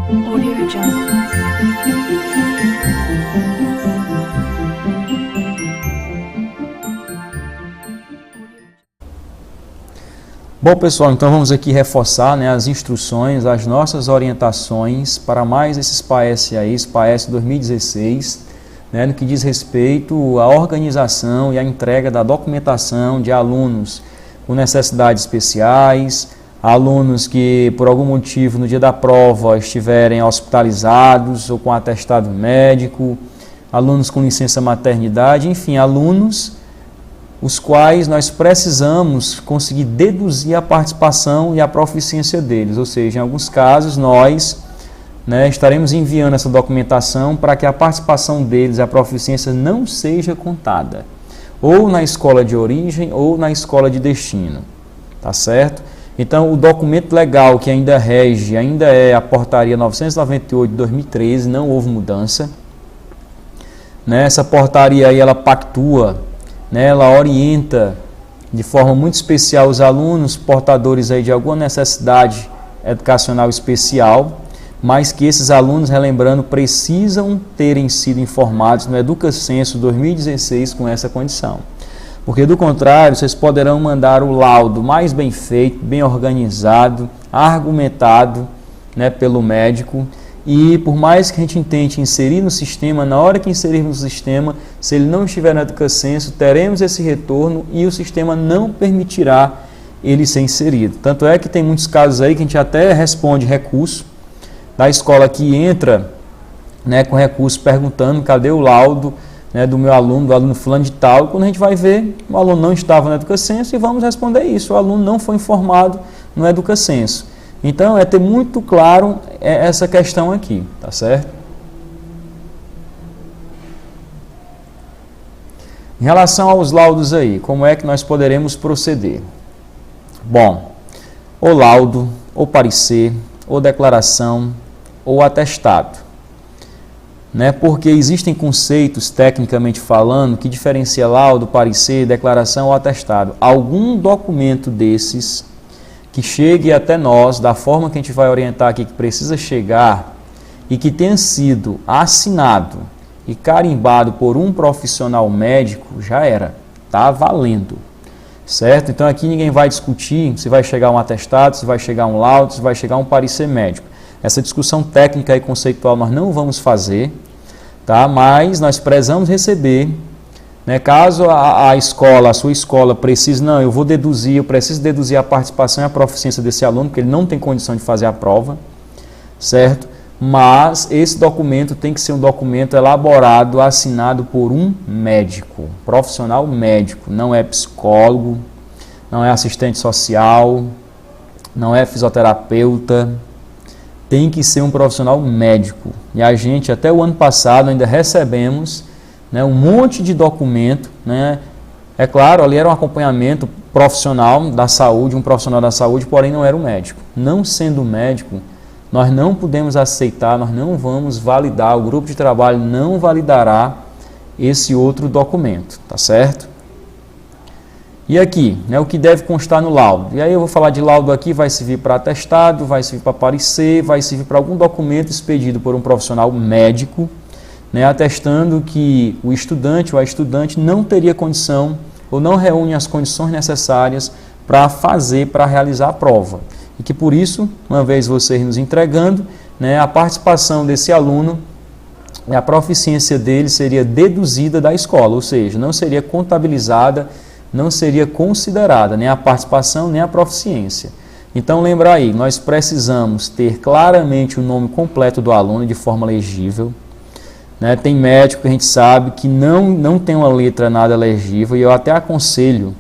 Audio Jungle. Bom, pessoal, então vamos aqui reforçar, né, as instruções, as nossas orientações para mais esse SPAES aí, SPAES 2016, né, no que diz respeito à organização e à entrega da documentação de alunos com necessidades especiais, alunos que por algum motivo no dia da prova estiverem hospitalizados ou com atestado médico, alunos com licença maternidade, enfim, alunos os quais nós precisamos conseguir deduzir a participação e a proficiência deles, ou seja, em alguns casos nós, né, estaremos enviando essa documentação para que a participação deles, a proficiência não seja contada, ou na escola de origem ou na escola de destino, tá certo? Então o documento legal que ainda rege, ainda é a portaria 998 de 2013, não houve mudança, né? Essa portaria aí ela pactua, né, ela orienta de forma muito especial os alunos portadores aí de alguma necessidade educacional especial, mas que esses alunos, relembrando, precisam terem sido informados no Educacenso 2016 com essa condição. Porque do contrário, vocês poderão mandar o laudo mais bem feito, bem organizado, argumentado, né, pelo médico, e por mais que a gente tente inserir no sistema, na hora que inserirmos no sistema, se ele não estiver no Educacenso, teremos esse retorno e o sistema não permitirá ele ser inserido. Tanto é que tem muitos casos aí que a gente até responde recurso da escola que entra, né, com recurso perguntando cadê o laudo, né, do meu aluno, do aluno fulano de tal, e quando a gente vai ver, o aluno não estava no Educacenso e vamos responder isso, o aluno não foi informado no Educacenso. Então, é ter muito claro essa questão aqui, tá certo? Em relação aos laudos aí, como é que nós poderemos proceder? Bom, ou laudo, ou parecer, ou declaração, ou atestado, né? Porque existem conceitos, tecnicamente falando, que diferencia laudo, parecer, declaração ou atestado. Algum documento desses que chegue até nós, da forma que a gente vai orientar aqui, que precisa chegar, e que tenha sido assinado e carimbado por um profissional médico, já era, está valendo, certo? Então aqui ninguém vai discutir se vai chegar um atestado, se vai chegar um laudo, se vai chegar um parecer médico. Essa discussão técnica e conceitual nós não vamos fazer, tá? Mas nós precisamos receber, né, caso a escola, a sua escola precise, não, eu preciso deduzir a participação e a proficiência desse aluno, porque ele não tem condição de fazer a prova, certo? Mas esse documento tem que ser um documento elaborado, assinado por um médico, profissional médico, não é psicólogo, não é assistente social, não é fisioterapeuta, tem que ser um profissional médico. E a gente, até o ano passado, ainda recebemos, né, um monte de documento, né? É claro, ali era um acompanhamento profissional da saúde, um profissional da saúde, porém não era um médico. Não sendo médico, nós não podemos aceitar, nós não vamos validar, o grupo de trabalho não validará esse outro documento, tá certo? E aqui, né, o que deve constar no laudo. E aí eu vou falar de laudo aqui, vai servir para atestado, vai servir para parecer, vai servir para algum documento expedido por um profissional médico, né, atestando que o estudante ou a estudante não teria condição ou não reúne as condições necessárias para realizar a prova. E que por isso, uma vez vocês nos entregando, né, a participação desse aluno e a proficiência dele seria deduzida da escola, ou seja, não seria contabilizada, não seria considerada nem a participação nem a proficiência. Então lembra aí, nós precisamos ter claramente o nome completo do aluno de forma legível. Né, tem médico que a gente sabe que não tem uma letra nada legível e eu até aconselho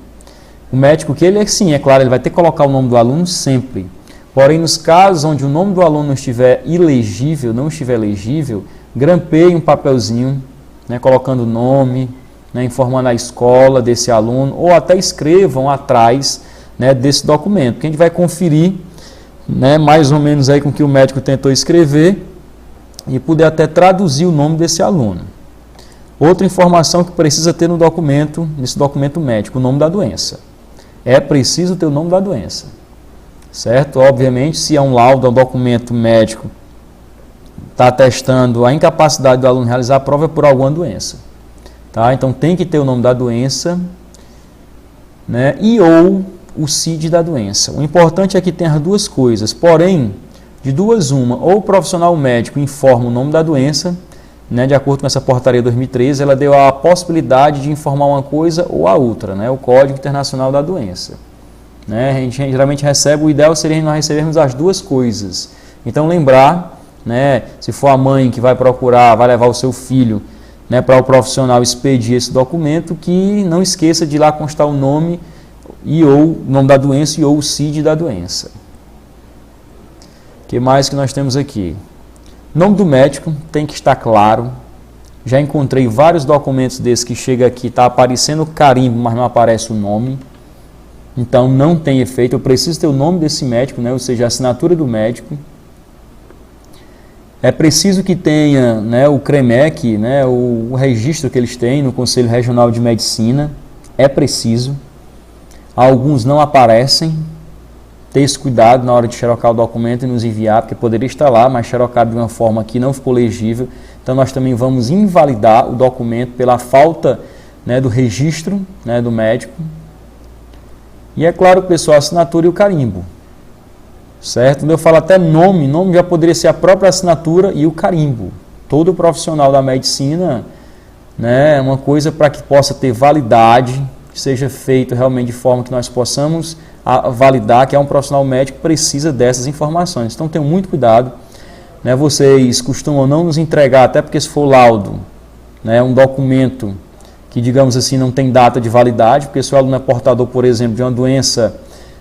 o médico que ele, sim, é claro, ele vai ter que colocar o nome do aluno sempre. Porém, nos casos onde o nome do aluno não estiver ilegível, não estiver legível, grampeie um papelzinho, né, colocando o nome, né, informando a escola desse aluno ou até escrevam atrás, né, desse documento, que a gente vai conferir, né, mais ou menos aí com o que o médico tentou escrever e poder até traduzir o nome desse aluno. Outra informação que precisa ter no documento, nesse documento médico, o nome da doença. É preciso ter o nome da doença, certo? Obviamente, se é um laudo, é um documento médico está atestando a incapacidade do aluno realizar a prova por alguma doença. Tá? Então tem que ter o nome da doença, né, e ou o CID da doença. O importante é que tenha as duas coisas, porém, de duas uma, ou o profissional médico informa o nome da doença, né, de acordo com essa portaria 2013, ela deu a possibilidade de informar uma coisa ou a outra, né, o Código Internacional da Doença. Né, a gente geralmente recebe, o ideal seria nós recebermos as duas coisas. Então lembrar, né, se for a mãe que vai procurar, vai levar o seu filho, né, para o profissional expedir esse documento, que não esqueça de ir lá constar o nome e ou o nome da doença e ou o CID da doença. O que mais que nós temos aqui? Nome do médico tem que estar claro. Já encontrei vários documentos desses que chega aqui, está aparecendo o carimbo, mas não aparece o nome. Então não tem efeito, eu preciso ter o nome desse médico, né, ou seja, a assinatura do médico. É preciso que tenha, né, o CREMEC, né, o registro que eles têm no Conselho Regional de Medicina. É preciso. Alguns não aparecem. Ter esse cuidado na hora de xerocar o documento e nos enviar, porque poderia estar lá, mas xerocado de uma forma que não ficou legível. Então nós também vamos invalidar o documento pela falta, né, do registro, né, do médico. E é claro, pessoal, a assinatura e o carimbo. Certo? Quando eu falo até nome já poderia ser a própria assinatura e o carimbo. Todo profissional da medicina, né, é uma coisa para que possa ter validade, que seja feito realmente de forma que nós possamos validar que é um profissional médico, precisa dessas informações. Então tenham muito cuidado. Né, vocês costumam não nos entregar, até porque se for laudo, né, um documento que, digamos assim, não tem data de validade, porque se o aluno é portador, por exemplo, de uma doença,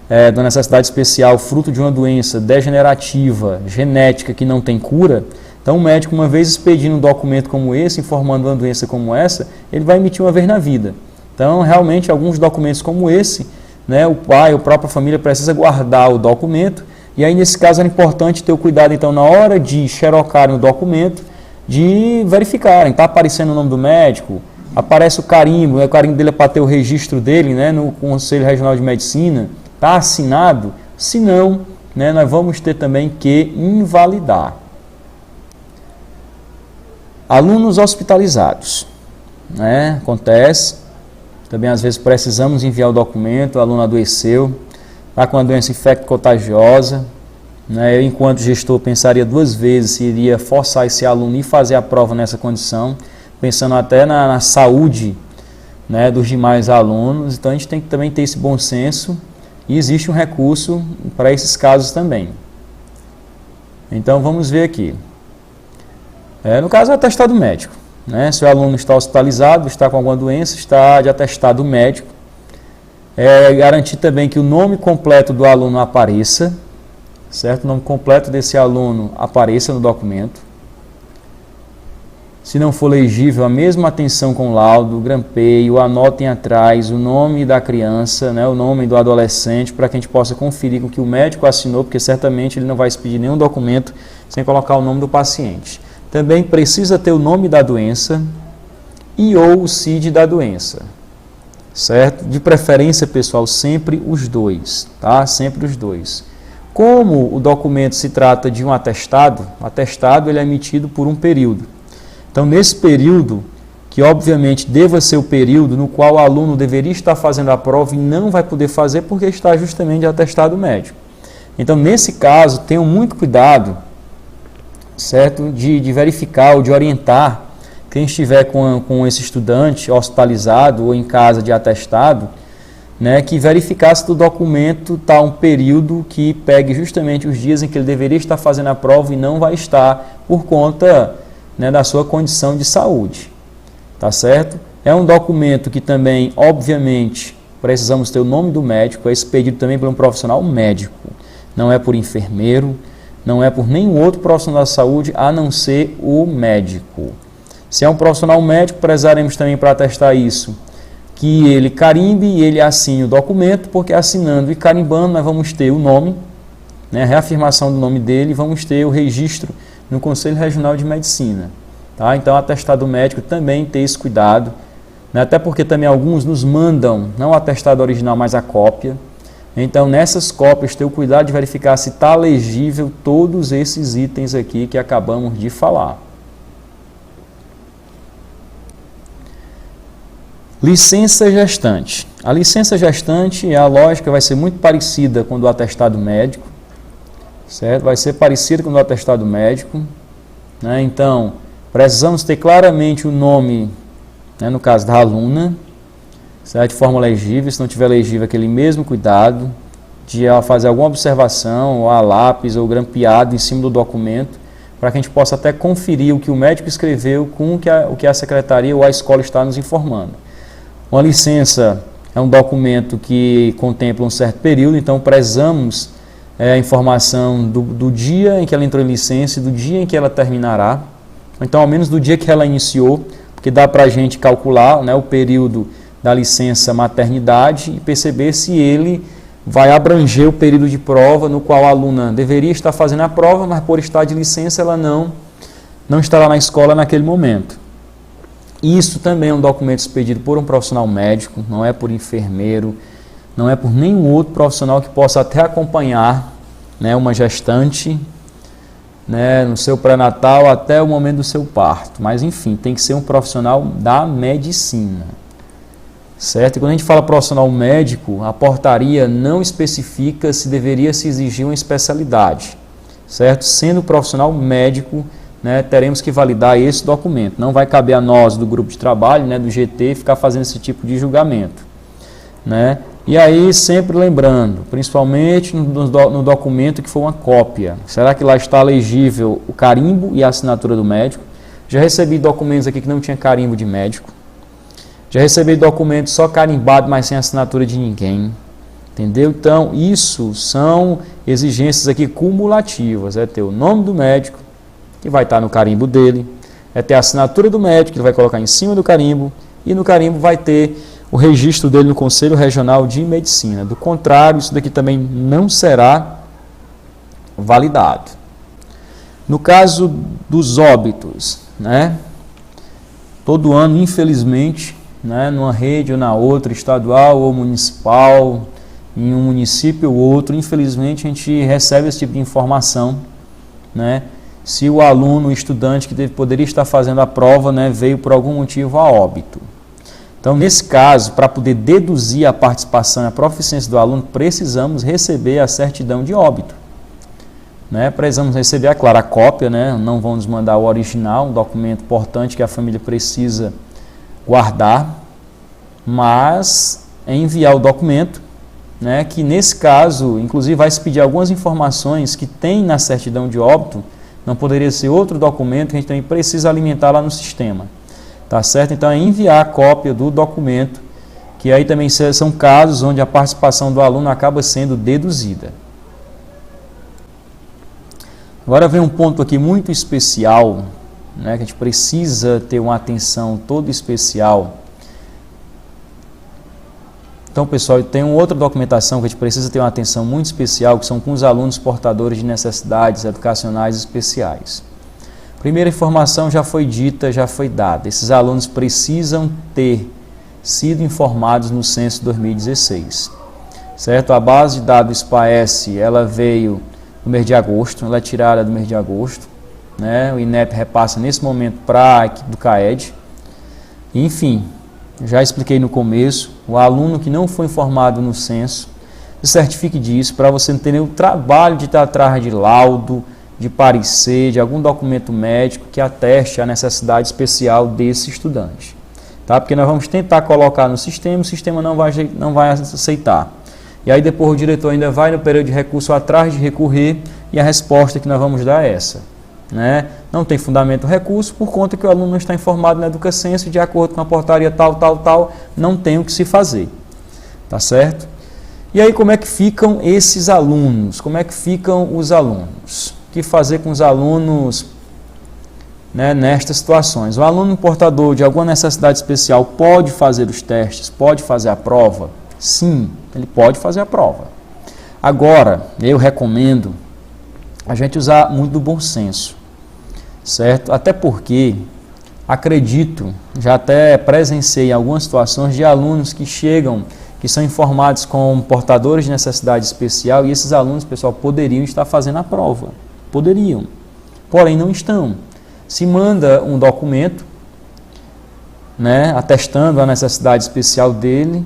de uma necessidade especial, fruto de uma doença degenerativa, genética, que não tem cura, então o médico, uma vez expedindo um documento como esse, informando uma doença como essa, ele vai emitir uma vez na vida. Então, realmente, alguns documentos como esse, né, o pai, a própria família precisa guardar o documento, e aí nesse caso é importante ter o cuidado, então, na hora de xerocarem o documento, de verificarem, está aparecendo o nome do médico, aparece o carimbo, né, o carimbo dele é para ter o registro dele, né, no Conselho Regional de Medicina, está assinado, se não, né, nós vamos ter também que invalidar. Alunos hospitalizados, né, acontece, também às vezes precisamos enviar o documento, o aluno adoeceu, está com uma doença infecto-contagiosa, né, eu enquanto gestor pensaria duas vezes se iria forçar esse aluno a ir fazer a prova nessa condição, pensando até na saúde, né, dos demais alunos. Então a gente tem que também ter esse bom senso. E existe um recurso para esses casos também. Então vamos ver aqui. No caso, é atestado médico. Né? Se o aluno está hospitalizado, está com alguma doença, está de atestado médico. Garantir também que o nome completo do aluno apareça, certo? O nome completo desse aluno apareça no documento. Se não for legível, a mesma atenção com o laudo, grampeio, anotem atrás o nome da criança, né, o nome do adolescente, para que a gente possa conferir com o que o médico assinou, porque certamente ele não vai expedir nenhum documento sem colocar o nome do paciente. Também precisa ter o nome da doença e ou o CID da doença, certo? De preferência, pessoal, sempre os dois, tá? Sempre os dois. Como o documento se trata de um atestado, o atestado ele é emitido por um período. Então, nesse período, que obviamente deva ser o período no qual o aluno deveria estar fazendo a prova e não vai poder fazer porque está justamente de atestado médico. Então, nesse caso, tenham muito cuidado, certo, de verificar ou de orientar quem estiver com esse estudante hospitalizado ou em casa de atestado, né, que verificasse que o documento está um período que pegue justamente os dias em que ele deveria estar fazendo a prova e não vai estar por conta, né, da sua condição de saúde, tá certo? É um documento que também, obviamente, precisamos ter o nome do médico, é expedido também por um profissional médico, não é por enfermeiro, não é por nenhum outro profissional da saúde, a não ser o médico. Se é um profissional médico, prezaremos também para atestar isso, que ele carimbe e ele assine o documento, porque assinando e carimbando nós vamos ter o nome, né, a reafirmação do nome dele, vamos ter o registro no Conselho Regional de Medicina. Tá? Então, atestado médico também ter esse cuidado, né? Até porque também alguns nos mandam, não o atestado original, mas a cópia. Então, nessas cópias, ter o cuidado de verificar se está legível todos esses itens aqui que acabamos de falar. Licença gestante. A licença gestante, a lógica vai ser muito parecida com o do atestado médico, certo? Vai ser parecida com o do atestado médico, né? Então, precisamos ter claramente o nome, né, no caso da aluna, certo? De forma legível. Se não tiver legível, aquele mesmo cuidado de fazer alguma observação, ou a lápis, ou grampeado em cima do documento, para que a gente possa até conferir o que o médico escreveu com o que a secretaria ou a escola está nos informando. Uma licença é um documento que contempla um certo período, então precisamos a informação do dia em que ela entrou em licença e do dia em que ela terminará, então ao menos do dia que ela iniciou, porque dá para a gente calcular, né, o período da licença maternidade e perceber se ele vai abranger o período de prova no qual a aluna deveria estar fazendo a prova, mas por estar de licença ela não estará na escola naquele momento. Isso também é um documento expedido por um profissional médico, não é por enfermeiro, não é por nenhum outro profissional que possa até acompanhar, né, uma gestante, né, no seu pré-natal até o momento do seu parto. Mas enfim, tem que ser um profissional da medicina. Certo? E quando a gente fala profissional médico, a portaria não especifica se deveria se exigir uma especialidade. Certo? Sendo profissional médico, né, teremos que validar esse documento. Não vai caber a nós do grupo de trabalho, né, do GT, ficar fazendo esse tipo de julgamento. Né? E aí, sempre lembrando, principalmente no documento que for uma cópia, será que lá está legível o carimbo e a assinatura do médico? Já recebi documentos aqui que não tinha carimbo de médico. Já recebi documentos só carimbado, mas sem assinatura de ninguém. Entendeu? Então, isso são exigências aqui cumulativas. É ter o nome do médico, que vai estar no carimbo dele. É ter a assinatura do médico, que ele vai colocar em cima do carimbo. E no carimbo vai ter o registro dele no Conselho Regional de Medicina. Do contrário, isso daqui também não será validado. No caso dos óbitos, né? Todo ano, infelizmente, né, numa rede ou na outra, estadual ou municipal, em um município ou outro, infelizmente a gente recebe esse tipo de informação, né, se o aluno, o estudante que poderia estar fazendo a prova, né, veio por algum motivo a óbito. Então, nesse caso, para poder deduzir a participação e a proficiência do aluno, precisamos receber a certidão de óbito. Né, precisamos receber, claro, a cópia, né, não vão nos mandar o original, um documento importante que a família precisa guardar, mas enviar o documento, né, que nesse caso, inclusive, vai se pedir algumas informações que tem na certidão de óbito, não poderia ser outro documento que a gente também precisa alimentar lá no sistema, tá certo? Então, é enviar a cópia do documento, que aí também são casos onde a participação do aluno acaba sendo deduzida. Agora vem um ponto aqui muito especial, né, que a gente precisa ter uma atenção toda especial. Então, pessoal, tem uma outra documentação que a gente precisa ter uma atenção muito especial, que são com os alunos portadores de necessidades educacionais especiais. Primeira informação já foi dita, já foi dada. Esses alunos precisam ter sido informados no censo 2016. Certo? A base de dados SPAES, ela veio no mês de agosto, ela é tirada do mês de agosto. Né? O INEP repassa nesse momento para a equipe do CAED. Enfim, já expliquei no começo, o aluno que não foi informado no censo, se certifique disso, para você não ter nenhum trabalho de estar atrás de laudo, de parecer, de algum documento médico que ateste a necessidade especial desse estudante. Tá? Porque nós vamos tentar colocar no sistema, o sistema não vai aceitar. E aí depois o diretor ainda vai no período de recurso atrás de recorrer, e a resposta que nós vamos dar é essa. Né? Não tem fundamento o recurso por conta que o aluno não está informado na Educacenso e de acordo com a portaria tal, não tem o que se fazer. Tá certo? E aí como é que ficam esses alunos? Como é que ficam os alunos? O que fazer com os alunos, né, nestas situações? O aluno portador de alguma necessidade especial pode fazer os testes, pode fazer a prova? Sim, ele pode fazer a prova. Agora, eu recomendo a gente usar muito do bom senso. Certo? Até porque, acredito, já até presenciei algumas situações de alunos que chegam que são informados como portadores de necessidade especial, e esses alunos, pessoal, poderiam estar fazendo a prova. Poderiam. Porém, não estão. Se manda um documento, né, atestando a necessidade especial dele,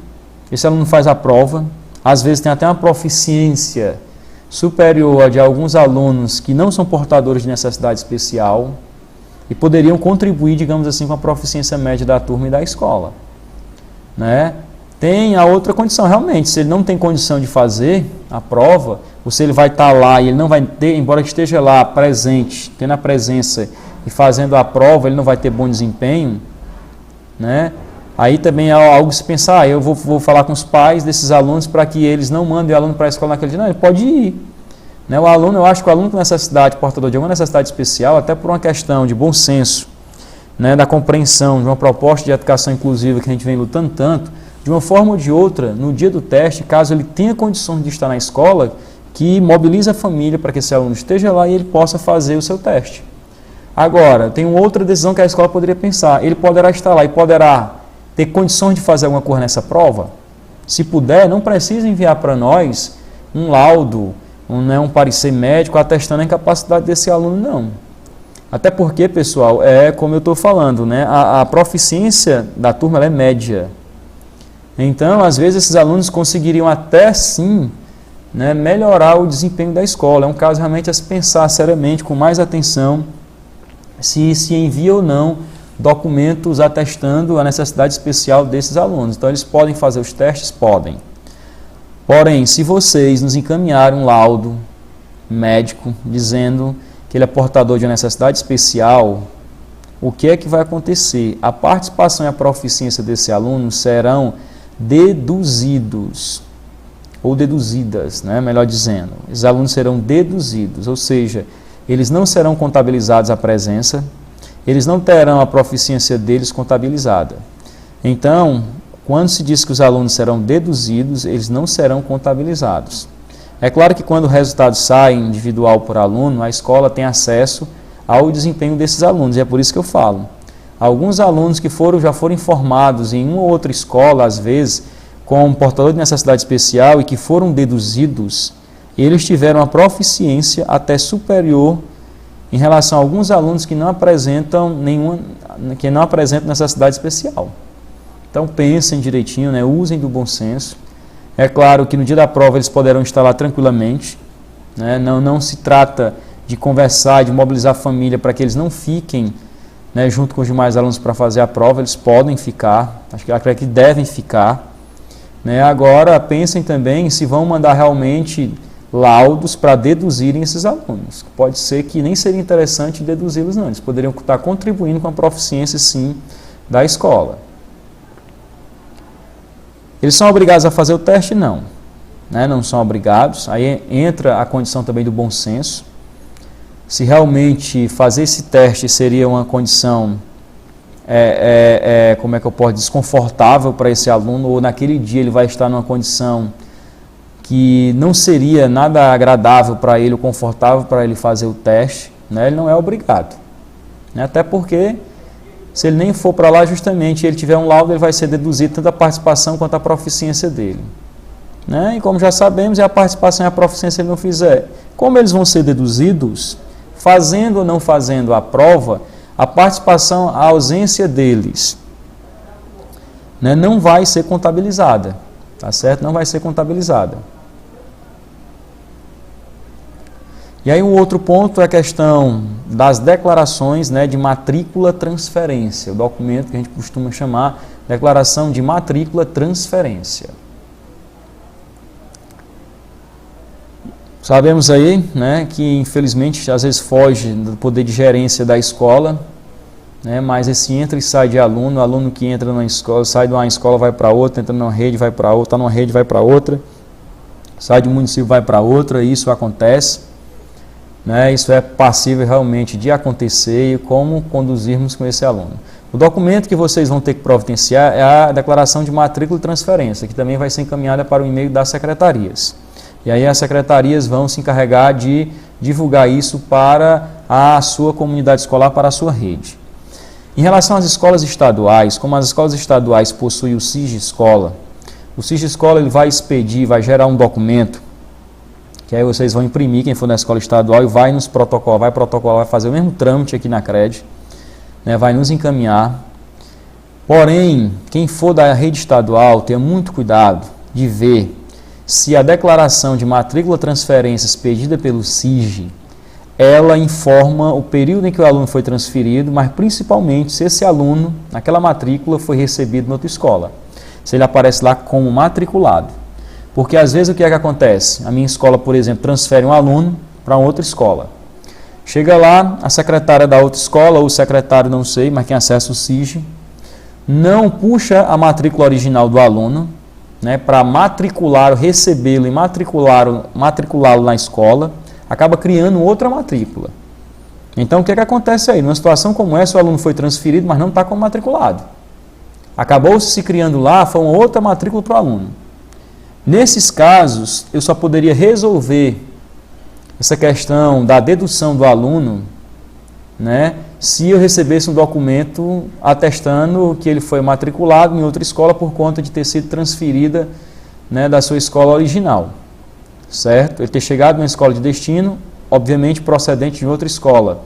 esse aluno faz a prova, às vezes tem até uma proficiência superior a de alguns alunos que não são portadores de necessidade especial e poderiam contribuir, digamos assim, com a proficiência média da turma e da escola, né? Tem a outra condição, realmente, se ele não tem condição de fazer a prova, ou se ele vai estar lá e ele não vai ter, embora esteja lá presente, tendo a presença e fazendo a prova, ele não vai ter bom desempenho, né? Aí também é algo se pensar, eu vou falar com os pais desses alunos para que eles não mandem o aluno para a escola naquele dia. Não, ele pode ir. Né? O aluno, eu acho que o aluno com necessidade, portador de alguma necessidade especial, até por uma questão de bom senso, né, da compreensão de uma proposta de educação inclusiva que a gente vem lutando tanto, de uma forma ou de outra, no dia do teste, caso ele tenha condições de estar na escola, que mobilize a família para que esse aluno esteja lá e ele possa fazer o seu teste. Agora, tem uma outra decisão que a escola poderia pensar, ele poderá estar lá e poderá ter condições de fazer alguma coisa nessa prova? Se puder, não precisa enviar para nós um laudo, um parecer médico atestando a incapacidade desse aluno, não. Até porque, pessoal, como eu estou falando, né, a proficiência da turma ela é média. Então, às vezes, esses alunos conseguiriam até sim, né, melhorar o desempenho da escola. É um caso realmente a se pensar seriamente, com mais atenção, se envia ou não documentos atestando a necessidade especial desses alunos. Então, eles podem fazer os testes? Podem. Porém, se vocês nos encaminharem um laudo médico dizendo que ele é portador de uma necessidade especial, o que é que vai acontecer? A participação e a proficiência desse aluno serão deduzidos, ou deduzidas, né? Melhor dizendo. Os alunos serão deduzidos, ou seja, eles não serão contabilizados à presença, eles não terão a proficiência deles contabilizada. Então, quando se diz que os alunos serão deduzidos, eles não serão contabilizados. É claro que quando o resultado sai individual por aluno, a escola tem acesso ao desempenho desses alunos, e é por isso que eu falo. Alguns alunos que já foram informados em uma ou outra escola, às vezes, com portador de necessidade especial e que foram deduzidos, eles tiveram a proficiência até superior em relação a alguns alunos que não apresentam necessidade especial. Então pensem direitinho, né? Usem do bom senso. É claro que no dia da prova eles poderão estar lá tranquilamente, né? Não se trata de conversar, de mobilizar a família para que eles não fiquem, né, junto com os demais alunos para fazer a prova. Eles podem ficar, acredito que devem ficar, né? Agora pensem também se vão mandar realmente laudos para deduzirem esses alunos. Pode ser que nem seria interessante deduzi-los não, eles poderiam estar contribuindo com a proficiência sim da escola. Eles são obrigados a fazer o teste? Não, né? Não são obrigados, aí entra a condição também do bom senso. Se realmente fazer esse teste seria uma condição, como é que eu posso dizer, desconfortável para esse aluno, ou naquele dia ele vai estar numa condição que não seria nada agradável para ele, ou confortável para ele fazer o teste, né? Ele não é obrigado, né? Até porque, se ele nem for para lá, justamente, ele tiver um laudo, ele vai ser deduzido tanto a participação quanto a proficiência dele, né? E como já sabemos, é a participação e a proficiência ele não fizer. Como eles vão ser deduzidos, fazendo ou não fazendo a prova, a participação, a ausência deles, né, não vai ser contabilizada, tá certo? Não vai ser contabilizada. E aí um outro ponto é a questão das declarações, né, de matrícula-transferência, o documento que a gente costuma chamar declaração de matrícula-transferência. Sabemos aí, né, que infelizmente às vezes foge do poder de gerência da escola, né, mas esse entra e sai de aluno, o aluno que entra na escola, sai de uma escola vai para outra, entra numa rede vai para outra, está numa rede vai para outra, sai de um município vai para outra, e isso acontece, né, isso é passível realmente de acontecer, e como conduzirmos com esse aluno. O documento que vocês vão ter que providenciar é a declaração de matrícula e transferência, que também vai ser encaminhada para o e-mail das secretarias. E aí as secretarias vão se encarregar de divulgar isso para a sua comunidade escolar, para a sua rede. Em relação às escolas estaduais, como as escolas estaduais possuem o SIG Escola, O SIS de escola ele vai expedir, vai gerar um documento, que aí vocês vão imprimir, quem for na escola estadual, e vai nos protocolar, vai fazer o mesmo trâmite aqui na CRED, né, vai nos encaminhar. Porém, quem for da rede estadual, tenha muito cuidado de ver se a declaração de matrícula transferência expedida pelo SIG, ela informa o período em que o aluno foi transferido, mas principalmente se esse aluno, naquela matrícula, foi recebido em outra escola. Se ele aparece lá como matriculado. Porque às vezes o que é que acontece? A minha escola, por exemplo, transfere um aluno para outra escola. Chega lá, a secretária da outra escola, ou o secretário, não sei, mas quem acessa o SIG, não puxa a matrícula original do aluno, né, para matricular, recebê-lo e matriculá-lo na escola, acaba criando outra matrícula. Então, o que é que acontece aí? Numa situação como essa, o aluno foi transferido, mas não está como matriculado. Acabou se criando lá, foi uma outra matrícula para o aluno. Nesses casos, eu só poderia resolver essa questão da dedução do aluno, né, se eu recebesse um documento atestando que ele foi matriculado em outra escola por conta de ter sido transferida, né, da sua escola original, certo? Ele ter chegado na escola de destino, obviamente procedente de outra escola,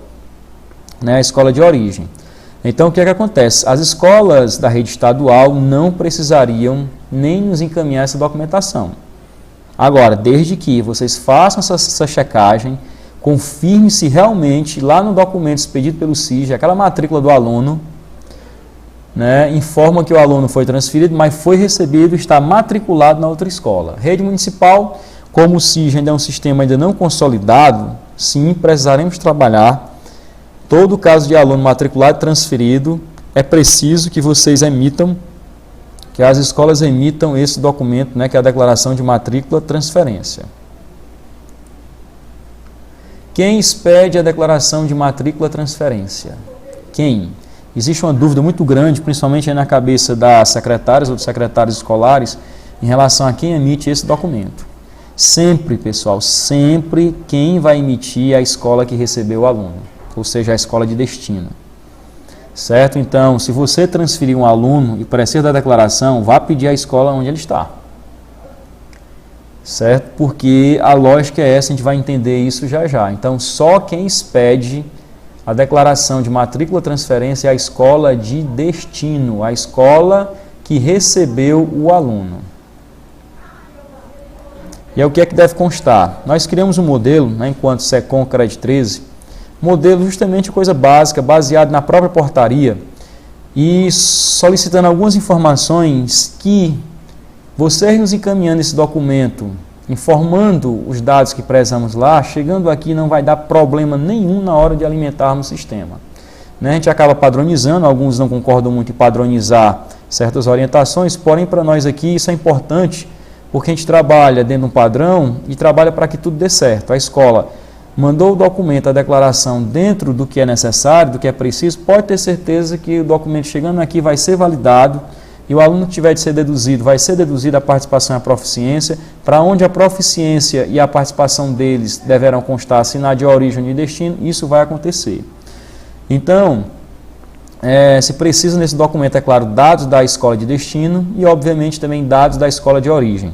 né, a escola de origem. Então, o que é que acontece? As escolas da rede estadual não precisariam nem nos encaminhar essa documentação. Agora, desde que vocês façam essa checagem, confirme se realmente lá no documento expedido pelo SIG, aquela matrícula do aluno, né, informa que o aluno foi transferido, mas foi recebido e está matriculado na outra escola. Rede municipal, como o SIG ainda é um sistema ainda não consolidado, sim, precisaremos trabalhar. Todo caso de aluno matriculado e transferido, é preciso que vocês emitam, que as escolas emitam esse documento, né, que é a declaração de matrícula transferência. Quem expede a declaração de matrícula transferência? Quem? Existe uma dúvida muito grande, principalmente aí na cabeça das secretárias ou dos secretários escolares, em relação a quem emite esse documento. Sempre, pessoal, sempre quem vai emitir é a escola que recebeu o aluno, ou seja, a escola de destino. Certo? Então, se você transferir um aluno e precisa da declaração, vá pedir à escola onde ele está. Certo? Porque a lógica é essa, a gente vai entender isso já já. Então, só quem expede a declaração de matrícula transferência é a escola de destino, a escola que recebeu o aluno. E aí, o que é que deve constar? Nós criamos um modelo, né, enquanto SECOM CRED 13, modelo justamente coisa básica, baseado na própria portaria e solicitando algumas informações que vocês nos encaminhando esse documento, informando os dados que prezamos lá, chegando aqui não vai dar problema nenhum na hora de alimentarmos o sistema. Né? A gente acaba padronizando, alguns não concordam muito em padronizar certas orientações, porém para nós aqui isso é importante, porque a gente trabalha dentro de um padrão e trabalha para que tudo dê certo. A escola mandou o documento, a declaração dentro do que é necessário, do que é preciso, pode ter certeza que o documento chegando aqui vai ser validado e o aluno que tiver de ser deduzido, vai ser deduzida a participação e a proficiência, para onde a proficiência e a participação deles deverão constar, se na de origem ou de destino, isso vai acontecer. Então, se precisa nesse documento, é claro, dados da escola de destino e, obviamente, também dados da escola de origem.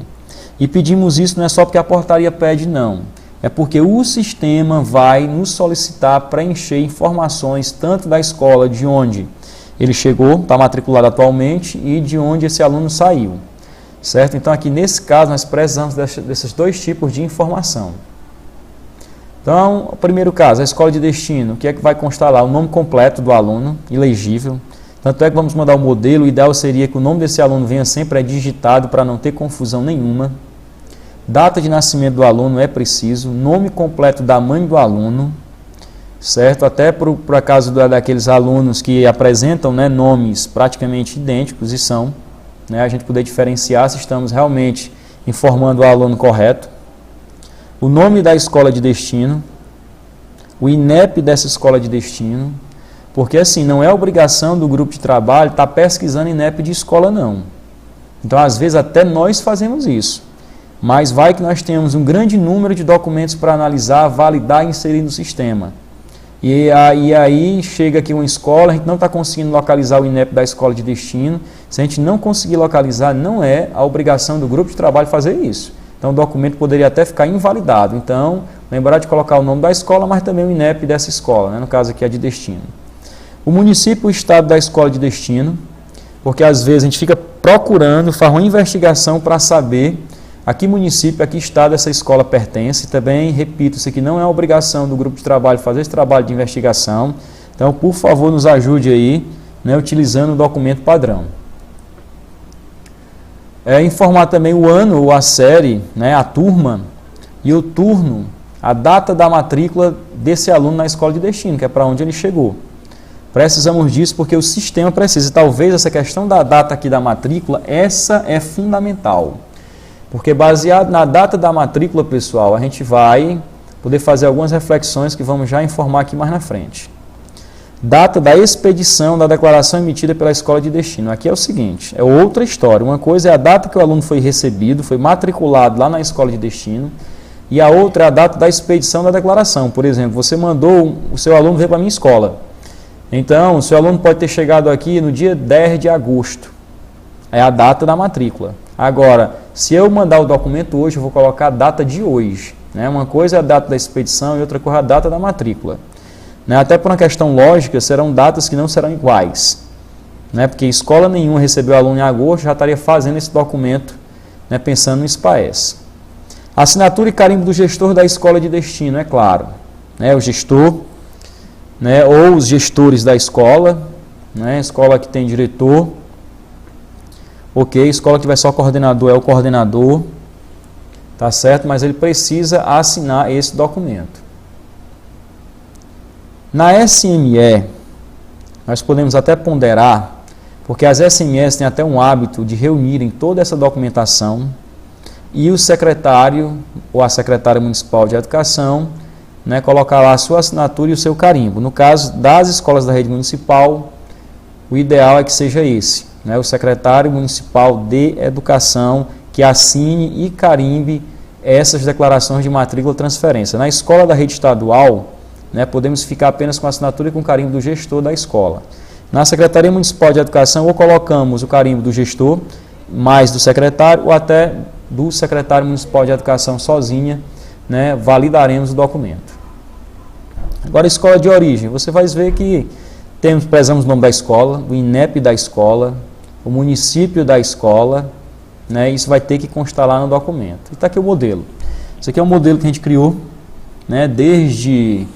E pedimos isso não é só porque a portaria pede, não. É porque o sistema vai nos solicitar preencher informações tanto da escola de onde ele chegou, está matriculado atualmente, e de onde esse aluno saiu. Certo? Então, aqui nesse caso, nós precisamos desses dois tipos de informação. Então, o primeiro caso, a escola de destino, o que é que vai constar lá? O nome completo do aluno, ilegível. Tanto é que vamos mandar o modelo, o ideal seria que o nome desse aluno venha sempre digitado para não ter confusão nenhuma. Data de nascimento do aluno é preciso, nome completo da mãe do aluno, certo? Até por acaso daqueles alunos que apresentam, né, nomes praticamente idênticos e são, né, a gente poder diferenciar se estamos realmente informando o aluno correto. O nome da escola de destino, o INEP dessa escola de destino, porque assim, não é obrigação do grupo de trabalho estar pesquisando INEP de escola, não. Então, às vezes, até nós fazemos isso. Mas vai que nós temos um grande número de documentos para analisar, validar e inserir no sistema. E aí chega aqui uma escola, a gente não está conseguindo localizar o INEP da escola de destino. Se a gente não conseguir localizar, não é a obrigação do grupo de trabalho fazer isso. Então o documento poderia até ficar invalidado. Então, lembrar de colocar o nome da escola, mas também o INEP dessa escola, né? No caso aqui é de destino. O município e o estado da escola de destino, porque às vezes a gente fica procurando, faz uma investigação para saber a que município, a que estado essa escola pertence. Também, repito, isso aqui não é obrigação do grupo de trabalho fazer esse trabalho de investigação. Então, por favor, nos ajude aí, né, utilizando o documento padrão. Informar também o ano ou a série, né, a turma e o turno, a data da matrícula desse aluno na escola de destino, que é para onde ele chegou. Precisamos disso porque o sistema precisa. E talvez essa questão da data aqui da matrícula, essa é fundamental. Porque baseado na data da matrícula, pessoal, a gente vai poder fazer algumas reflexões que vamos já informar aqui mais na frente. Data da expedição da declaração emitida pela escola de destino. Aqui é o seguinte, é outra história. Uma coisa é a data que o aluno foi recebido, foi matriculado lá na escola de destino, e a outra é a data da expedição da declaração. Por exemplo, você mandou o seu aluno vir para a minha escola. Então, o seu aluno pode ter chegado aqui no dia 10 de agosto. É a data da matrícula. Agora, se eu mandar o documento hoje, eu vou colocar a data de hoje. Né? Uma coisa é a data da expedição e outra coisa é a data da matrícula. Né? Até por uma questão lógica, serão datas que não serão iguais. Né? Porque escola nenhuma recebeu aluno em agosto, já estaria fazendo esse documento, né, pensando no SPAES. Assinatura e carimbo do gestor da escola de destino, é claro. Né? O gestor, né, ou os gestores da escola, né, escola que tem diretor. Ok, escola que tiver só coordenador é o coordenador, tá certo? Mas ele precisa assinar esse documento. Na SME, nós podemos até ponderar, porque as SMEs têm até um hábito de reunirem toda essa documentação e o secretário ou a secretária municipal de educação, né, colocar lá a sua assinatura e o seu carimbo. No caso das escolas da rede municipal, o ideal é que seja esse. Né, o secretário municipal de educação que assine e carimbe essas declarações de matrícula e transferência. Na escola da rede estadual, né, podemos ficar apenas com a assinatura e com o carimbo do gestor da escola. Na Secretaria Municipal de Educação, ou colocamos o carimbo do gestor, mais do secretário, ou até do secretário municipal de educação sozinha, né, validaremos o documento. Agora, escola de origem, você vai ver que prezamos o nome da escola, o INEP da escola, o município da escola, né, isso vai ter que constar lá no documento. E está aqui o modelo. Esse aqui é um modelo que a gente criou, né, desde,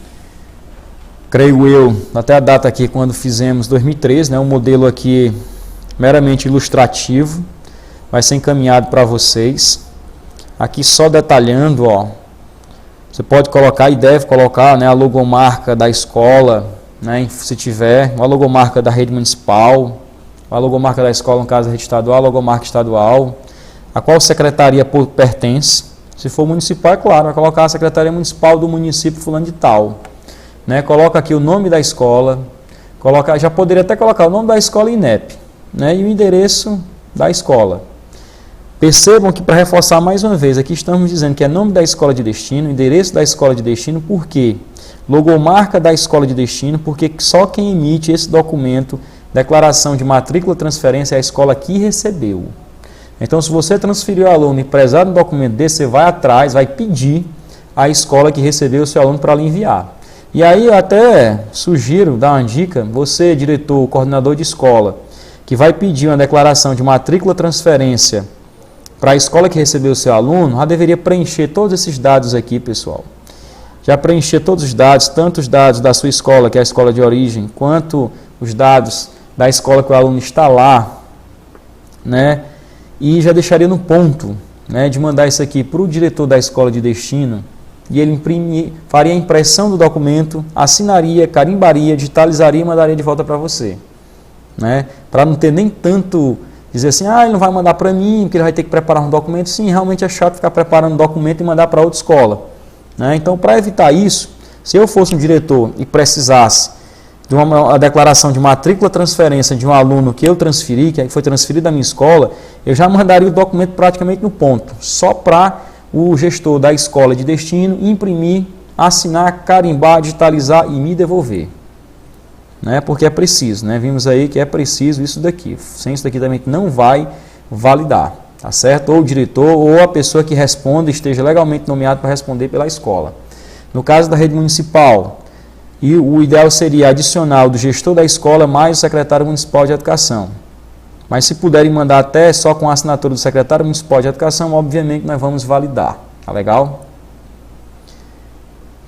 creio eu, até a data aqui quando fizemos 2013, né, um modelo aqui meramente ilustrativo, vai ser encaminhado para vocês. Aqui só detalhando, ó, você pode colocar e deve colocar, né, a logomarca da escola, né, se tiver, a logomarca da rede municipal, a logomarca da escola, no caso da rede estadual, a logomarca estadual, a qual secretaria pertence. Se for municipal, é claro, vai colocar a secretaria municipal do município fulano de tal. Né, coloca aqui o nome da escola, já poderia até colocar o nome da escola e INEP, né, e o endereço da escola. Percebam que, para reforçar mais uma vez, aqui estamos dizendo que é nome da escola de destino, endereço da escola de destino, por quê? Logomarca da escola de destino, porque só quem emite esse documento, declaração de matrícula e transferência, é a escola que recebeu. Então, se você transferiu o aluno e prezar no documento desse, você vai atrás, vai pedir à escola que recebeu o seu aluno para lhe enviar. E aí eu até sugiro, dar uma dica, você, diretor, coordenador de escola, que vai pedir uma declaração de matrícula e transferência para a escola que recebeu o seu aluno, já deveria preencher todos esses dados aqui, pessoal. Já preencher todos os dados, tanto os dados da sua escola, que é a escola de origem, quanto os dados da escola que o aluno está lá, né? E já deixaria no ponto, né, de mandar isso aqui para o diretor da escola de destino, e ele faria a impressão do documento, assinaria, carimbaria, digitalizaria e mandaria de volta para você. Né? Para não ter nem tanto dizer assim, ele não vai mandar para mim, porque ele vai ter que preparar um documento. Sim, realmente é chato ficar preparando um documento e mandar para outra escola. Né? Então, para evitar isso, se eu fosse um diretor e precisasse de uma declaração de matrícula transferência de um aluno que eu transferi, que foi transferido da minha escola, eu já mandaria o documento praticamente no ponto, só para o gestor da escola de destino imprimir, assinar, carimbar, digitalizar e me devolver. Né? Porque é preciso, né? Vimos aí que é preciso isso daqui. Sem isso daqui também não vai validar, tá certo? Ou o diretor ou a pessoa que responda esteja legalmente nomeado para responder pela escola. No caso da rede municipal, e o ideal seria adicional do gestor da escola mais o secretário municipal de educação. Mas se puderem mandar até só com a assinatura do secretário municipal de educação, obviamente nós vamos validar. Tá legal?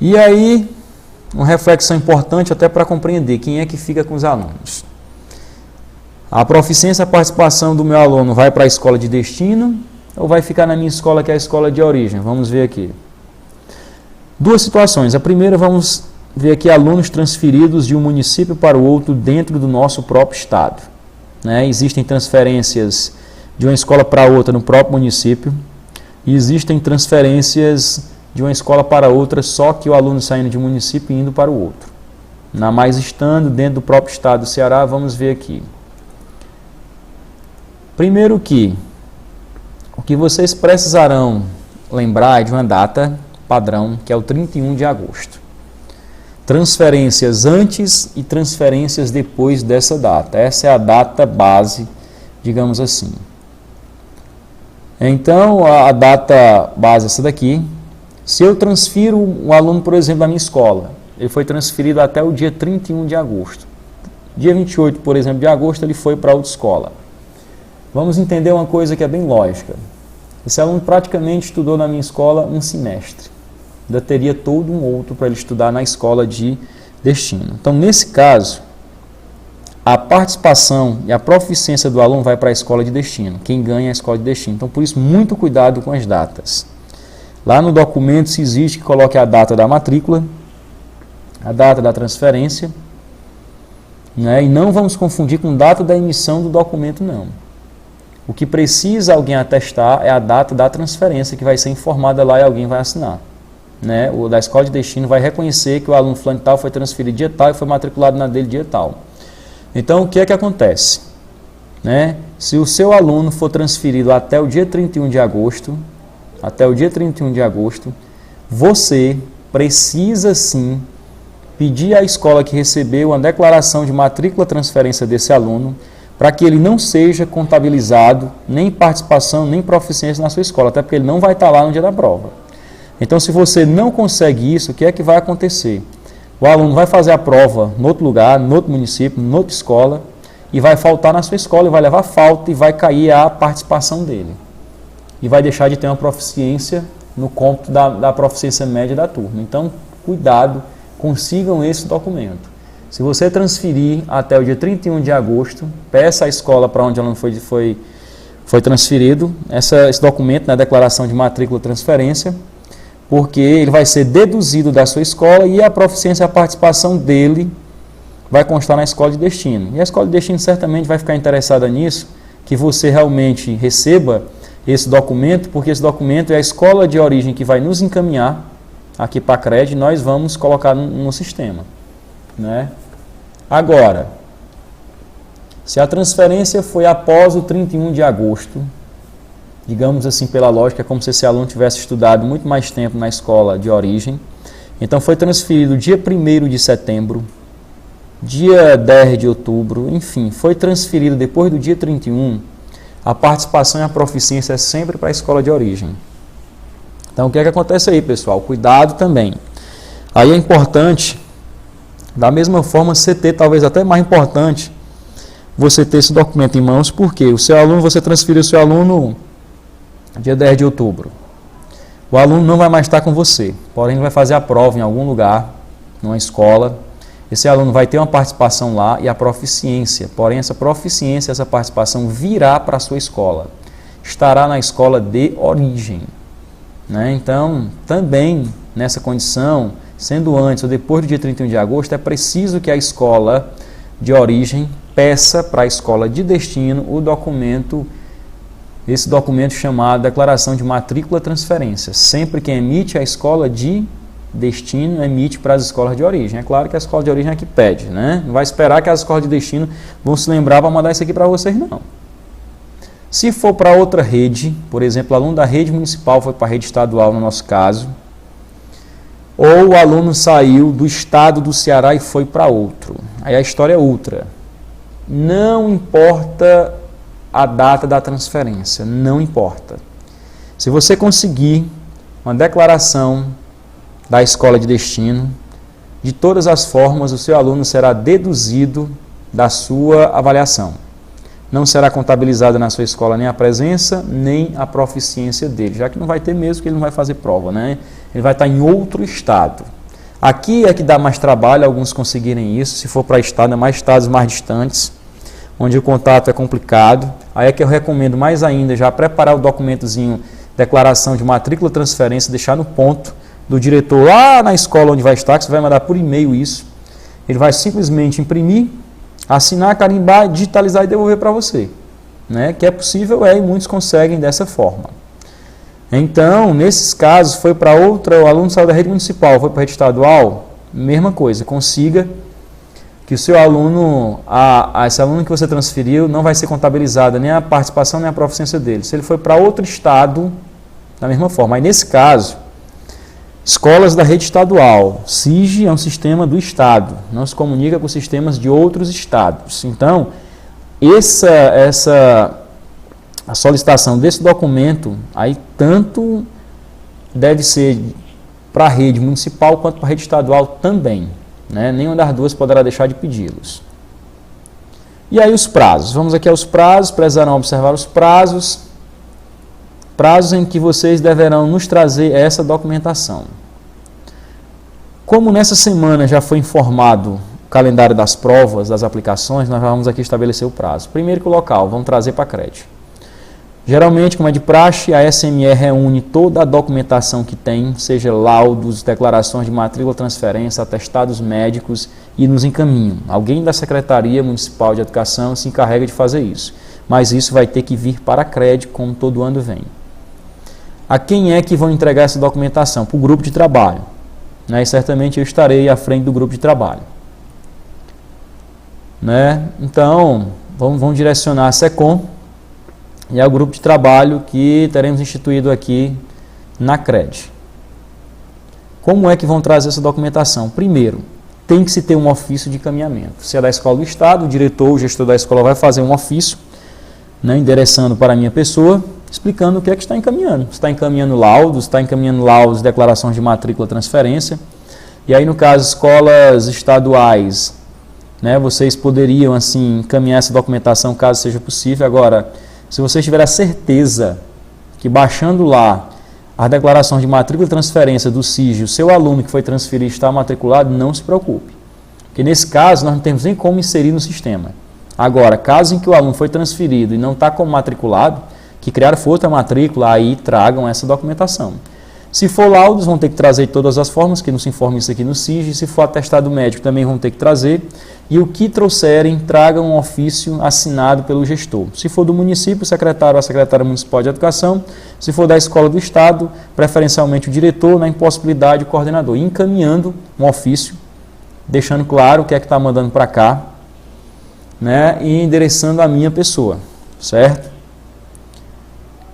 E aí, uma reflexão importante até para compreender quem é que fica com os alunos. A proficiência e a participação do meu aluno vai para a escola de destino ou vai ficar na minha escola, que é a escola de origem? Vamos ver aqui. Duas situações. A primeira, vamos ver aqui alunos transferidos de um município para o outro dentro do nosso próprio estado. Né? Existem transferências de uma escola para outra no próprio município e existem transferências de uma escola para outra, só que o aluno saindo de um município e indo para o outro. Na mais estando dentro do próprio estado do Ceará, vamos ver aqui. Primeiro que o que vocês precisarão lembrar é de uma data padrão, que é o 31 de agosto. Transferências antes e transferências depois dessa data. Essa é a data base, digamos assim. Então, a data base é essa daqui. Se eu transfiro um aluno, por exemplo, da minha escola, ele foi transferido até o dia 31 de agosto. Dia 28, por exemplo, de agosto, ele foi para outra escola. Vamos entender uma coisa que é bem lógica. Esse aluno praticamente estudou na minha escola um semestre. Ainda teria todo um outro para ele estudar na escola de destino. Então, nesse caso, a participação e a proficiência do aluno vai para a escola de destino. Quem ganha é a escola de destino. Então, por isso, muito cuidado com as datas. Lá no documento, se existe que coloque a data da matrícula, a data da transferência, né? E não vamos confundir com data da emissão do documento, não. O que precisa alguém atestar é a data da transferência, que vai ser informada lá e alguém vai assinar. Né? O da escola de destino vai reconhecer que o aluno fulano tal foi transferido dia tal e foi matriculado na dele dia tal. Então, o que é que acontece? Né? Se o seu aluno for transferido até o dia 31 de agosto, você precisa sim pedir à escola que recebeu uma declaração de matrícula transferência desse aluno, para que ele não seja contabilizado nem participação, nem proficiência na sua escola, até porque ele não vai estar lá no dia da prova. Então, se você não consegue isso, o que é que vai acontecer? O aluno vai fazer a prova em outro lugar, em outro município, em outra escola, e vai faltar na sua escola, e vai levar falta, e vai cair a participação dele. E vai deixar de ter uma proficiência no cômputo da proficiência média da turma. Então, cuidado, consigam esse documento. Se você transferir até o dia 31 de agosto, peça à escola para onde o aluno foi transferido, esse documento, na declaração de matrícula e transferência, porque ele vai ser deduzido da sua escola e a proficiência e a participação dele vai constar na escola de destino. E a escola de destino certamente vai ficar interessada nisso, que você realmente receba esse documento, porque esse documento é a escola de origem que vai nos encaminhar aqui para a CRED e nós vamos colocar no sistema. Né? Agora, se a transferência foi após o 31 de agosto, digamos assim pela lógica, é como se esse aluno tivesse estudado muito mais tempo na escola de origem, então foi transferido dia 1º de setembro, dia 10 de outubro, enfim, foi transferido depois do dia 31, a participação e a proficiência é sempre para a escola de origem. Então, o que é que acontece aí, pessoal? Cuidado também. Aí é importante, da mesma forma, você ter, talvez até mais importante, você ter esse documento em mãos, porque o seu aluno, você transferiu o seu aluno dia 10 de outubro. O aluno não vai mais estar com você, porém ele vai fazer a prova em algum lugar, numa escola. Esse aluno vai ter uma participação lá e a proficiência, porém essa proficiência, essa participação virá para a sua escola. Estará na escola de origem. Né? Então, também nessa condição, sendo antes ou depois do dia 31 de agosto, é preciso que a escola de origem peça para a escola de destino o documento, esse documento chamado Declaração de Matrícula e Transferência. Sempre que emite a escola de destino, emite para as escolas de origem. É claro que a escola de origem é que pede, né? Não vai esperar que as escolas de destino vão se lembrar para mandar isso aqui para vocês, não. Se for para outra rede, por exemplo, aluno da rede municipal foi para a rede estadual, no nosso caso, ou o aluno saiu do estado do Ceará e foi para outro. Aí a história é outra. Não importa a data da transferência, não importa. Se você conseguir uma declaração da escola de destino, de todas as formas o seu aluno será deduzido da sua avaliação. Não será contabilizada na sua escola nem a presença, nem a proficiência dele, já que não vai ter mesmo, que ele não vai fazer prova, né? Ele vai estar em outro estado. Aqui é que dá mais trabalho alguns conseguirem isso, se for para estado, mais estados mais distantes, onde o contato é complicado. Aí é que eu recomendo mais ainda já preparar o documentozinho, declaração de matrícula, transferência, deixar no ponto do diretor lá na escola onde vai estar, que você vai mandar por e-mail isso. Ele vai simplesmente imprimir, assinar, carimbar, digitalizar e devolver para você. Né? Que é possível, e muitos conseguem dessa forma. Então, nesses casos, foi para outra, o aluno saiu da rede municipal, foi para a rede estadual, mesma coisa, consiga que o seu aluno, esse aluno que você transferiu, não vai ser contabilizada nem a participação nem a proficiência dele. Se ele foi para outro estado, da mesma forma. Aí, nesse caso, escolas da rede estadual, SIG é um sistema do estado, não se comunica com sistemas de outros estados. Então, a solicitação desse documento, aí tanto deve ser para a rede municipal quanto para a rede estadual também. Né? Nenhuma das duas poderá deixar de pedi-los. E aí os prazos. Vamos aqui aos prazos, precisarão observar os prazos. Prazos em que vocês deverão nos trazer essa documentação. Como nessa semana já foi informado o calendário das provas, das aplicações, nós vamos aqui estabelecer o prazo. Primeiro que o local, vamos trazer para a CRED. Geralmente, como é de praxe, a SME reúne toda a documentação que tem, seja laudos, declarações de matrícula, transferência, atestados médicos e nos encaminham. Alguém da Secretaria Municipal de Educação se encarrega de fazer isso. Mas isso vai ter que vir para a CRED, como todo ano vem. A quem é que vão entregar essa documentação? Para o grupo de trabalho. Né? E certamente eu estarei à frente do grupo de trabalho. Né? Então, vamos direcionar a SECOM e ao grupo de trabalho que teremos instituído aqui na CRED. Como é que vão trazer essa documentação? Primeiro, tem que se ter um ofício de encaminhamento. Se é da escola do estado, o diretor, o gestor da escola vai fazer um ofício, né, endereçando para a minha pessoa, explicando o que é que está encaminhando. Se está encaminhando laudos, declarações de matrícula, transferência. E aí, no caso, escolas estaduais, né, vocês poderiam, assim, encaminhar essa documentação caso seja possível. Agora, se vocês tiverem a certeza que baixando lá a declaração de matrícula e transferência do SIG, o seu aluno que foi transferido está matriculado, não se preocupe. Porque nesse caso, nós não temos nem como inserir no sistema. Agora, caso em que o aluno foi transferido e não está como matriculado, que criaram outra matrícula, aí tragam essa documentação. Se for laudos, vão ter que trazer de todas as formas, que não se informa isso aqui no SIG. Se for atestado médico, também vão ter que trazer. E o que trouxerem, tragam um ofício assinado pelo gestor. Se for do município, o secretário ou a secretária municipal de educação. Se for da escola do estado, preferencialmente o diretor, na impossibilidade, o coordenador. Encaminhando um ofício, deixando claro o que é que está mandando para cá, né, e endereçando a minha pessoa, certo?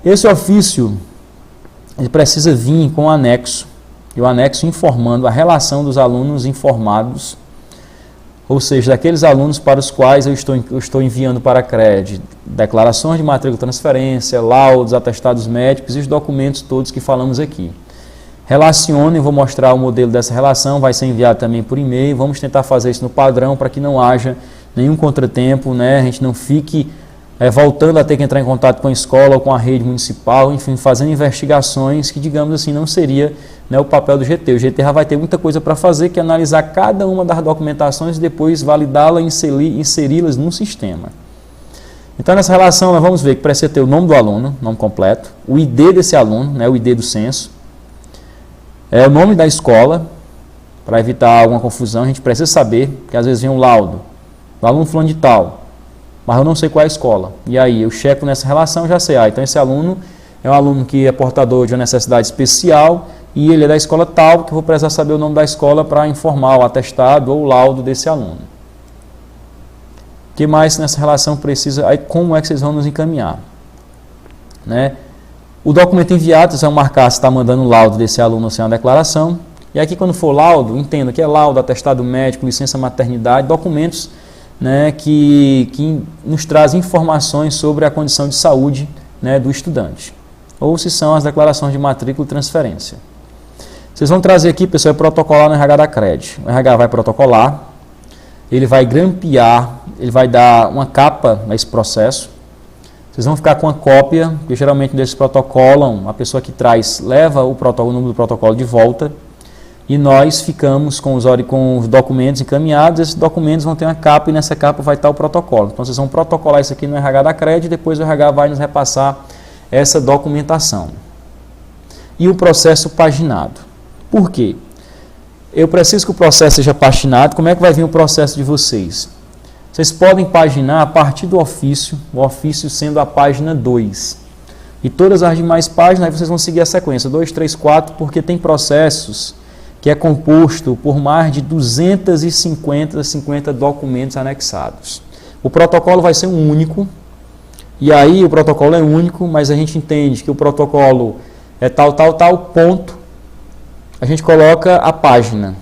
Esse ofício, ele precisa vir com o anexo, e o anexo informando a relação dos alunos informados, ou seja, daqueles alunos para os quais eu estou enviando para a CRED declarações de matrícula e transferência, laudos, atestados médicos e os documentos todos que falamos aqui. Relacionem, vou mostrar o modelo dessa relação, vai ser enviado também por e-mail, vamos tentar fazer isso no padrão para que não haja nenhum contratempo, né? A gente não fique voltando a ter que entrar em contato com a escola ou com a rede municipal, enfim, fazendo investigações que, digamos assim, não seria, né, o papel do GT. O GT já vai ter muita coisa para fazer, que é analisar cada uma das documentações e depois validá-la e inseri-las no sistema. Então, nessa relação, nós vamos ver que precisa ter o nome do aluno, nome completo, o ID desse aluno, né, o ID do censo, o nome da escola, para evitar alguma confusão, a gente precisa saber, porque às vezes vem um laudo, do aluno fulano de tal, mas eu não sei qual é a escola. E aí eu checo nessa relação, já sei, então esse aluno é um aluno que é portador de uma necessidade especial e ele é da escola tal, que eu vou precisar saber o nome da escola para informar o atestado ou o laudo desse aluno. O que mais nessa relação precisa, aí como é que vocês vão nos encaminhar? Né? O documento enviado, vocês vão marcar se está mandando o laudo desse aluno ou sem uma declaração. E aqui quando for laudo, entenda que é laudo, atestado médico, licença maternidade, documentos, né, que nos trazem informações sobre a condição de saúde, né, do estudante. Ou se são as declarações de matrícula e transferência. Vocês vão trazer aqui, pessoal, é protocolar no RH da CRED. O RH vai protocolar, ele vai grampear, ele vai dar uma capa nesse processo. Vocês vão ficar com a cópia, porque geralmente eles protocolam, a pessoa que traz leva o número do protocolo de volta, e nós ficamos com os documentos encaminhados. Esses documentos vão ter uma capa e nessa capa vai estar o protocolo. Então vocês vão protocolar isso aqui no RH da CRED e depois o RH vai nos repassar essa documentação. E o processo paginado. Por quê? Eu preciso que o processo seja paginado. Como é que vai vir o processo de vocês? Vocês podem paginar a partir do ofício, o ofício sendo a página 2. E todas as demais páginas, aí vocês vão seguir a sequência, 2, 3, 4, porque tem processos que é composto por mais de 250 documentos anexados. O protocolo vai ser um único, e aí o protocolo é único, mas a gente entende que o protocolo é tal, ponto, a gente coloca a página.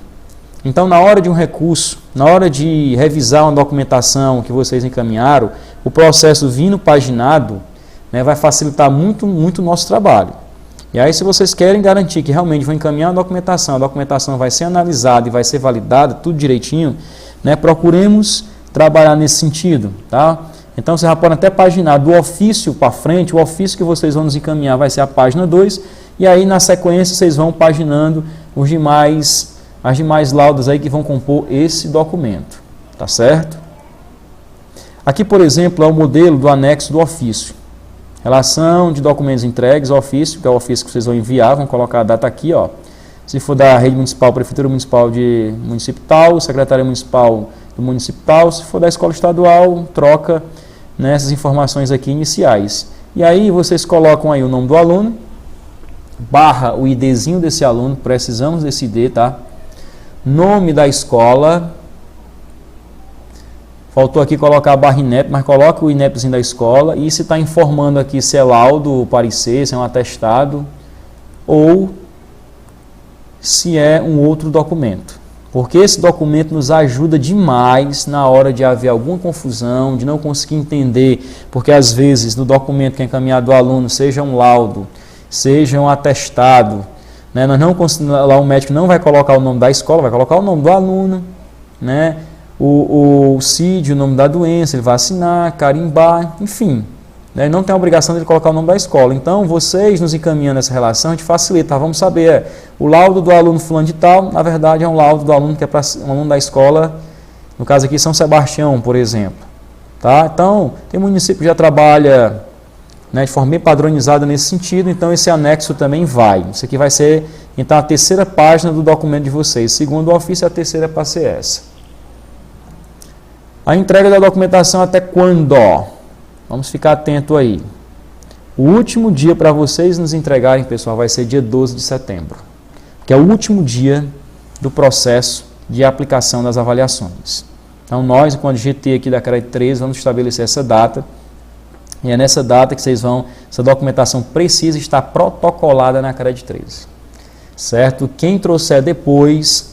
Então, na hora de um recurso, na hora de revisar uma documentação que vocês encaminharam, o processo vindo paginado, né, vai facilitar muito o nosso trabalho. E aí, se vocês querem garantir que realmente vão encaminhar a documentação vai ser analisada e vai ser validada, tudo direitinho, né, procuremos trabalhar nesse sentido, tá? Então, vocês já podem até paginar do ofício para frente, o ofício que vocês vão nos encaminhar vai ser a página 2, e aí, na sequência, vocês vão paginando as demais laudas aí que vão compor esse documento, tá certo? Aqui, por exemplo, é o modelo do anexo do ofício. Relação de documentos entregues ao ofício, que é o ofício que vocês vão enviar, vão colocar a data aqui, ó. Se for da rede municipal, prefeitura municipal de município tal, secretaria municipal do município tal, se for da escola estadual, troca nessas informações aqui iniciais. E aí vocês colocam aí o nome do aluno, barra o IDzinho desse aluno, precisamos desse ID, tá? Nome da escola, faltou aqui colocar a barra INEP, mas coloca o INEPzinho da escola, e se está informando aqui se é laudo, parecer, se é um atestado, ou se é um outro documento. Porque esse documento nos ajuda demais na hora de haver alguma confusão, de não conseguir entender, porque às vezes no documento que é encaminhado ao aluno, seja um laudo, seja um atestado, né, lá o médico não vai colocar o nome da escola, vai colocar o nome do aluno, né, o CID, o nome da doença, ele vai assinar, carimbar, enfim, né, não tem a obrigação de colocar o nome da escola. Então, vocês nos encaminhando essa relação, a gente facilita, vamos saber, o laudo do aluno fulano de tal, na verdade é um laudo do aluno que é para um aluno da escola, no caso aqui São Sebastião, por exemplo. Tá? Então, tem município que já trabalha, né, de forma bem padronizada nesse sentido, então esse anexo também vai. Isso aqui vai ser, então, a terceira página do documento de vocês. Segundo o ofício, a terceira é para ser essa. A entrega da documentação até quando? Vamos ficar atento aí. O último dia para vocês nos entregarem, pessoal, vai ser dia 12 de setembro, que é o último dia do processo de aplicação das avaliações. Então, nós, enquanto GT aqui da CRED 13, vamos estabelecer essa data, e é nessa data que essa documentação precisa estar protocolada na CRED 13. Certo? Quem trouxer depois,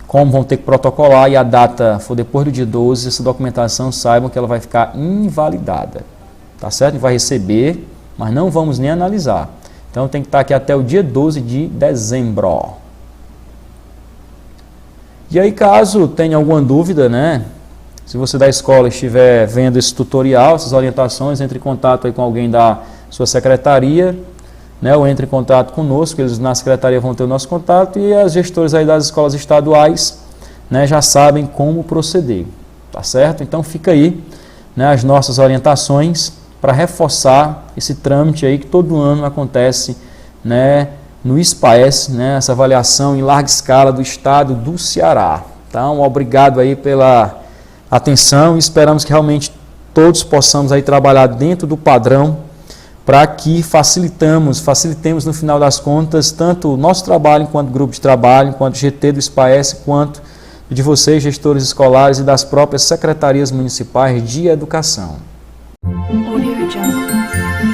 como vão ter que protocolar e a data for depois do dia 12, essa documentação, saibam que ela vai ficar invalidada. Tá certo? A gente vai receber, mas não vamos nem analisar. Então tem que estar aqui até o dia 12 de dezembro. E aí, caso tenha alguma dúvida, né? Se você da escola estiver vendo esse tutorial, essas orientações, entre em contato aí com alguém da sua secretaria, né, ou entre em contato conosco, eles na secretaria vão ter o nosso contato, e as gestoras aí das escolas estaduais, né, já sabem como proceder, tá certo? Então fica aí, né, as nossas orientações para reforçar esse trâmite aí que todo ano acontece, né, no SPAES, né, essa avaliação em larga escala do estado do Ceará. Então, obrigado aí pela atenção e esperamos que realmente todos possamos aí trabalhar dentro do padrão para que facilitemos no final das contas tanto o nosso trabalho enquanto grupo de trabalho, enquanto GT do SPAES, quanto de vocês, gestores escolares e das próprias secretarias municipais de educação. Audio Jungle.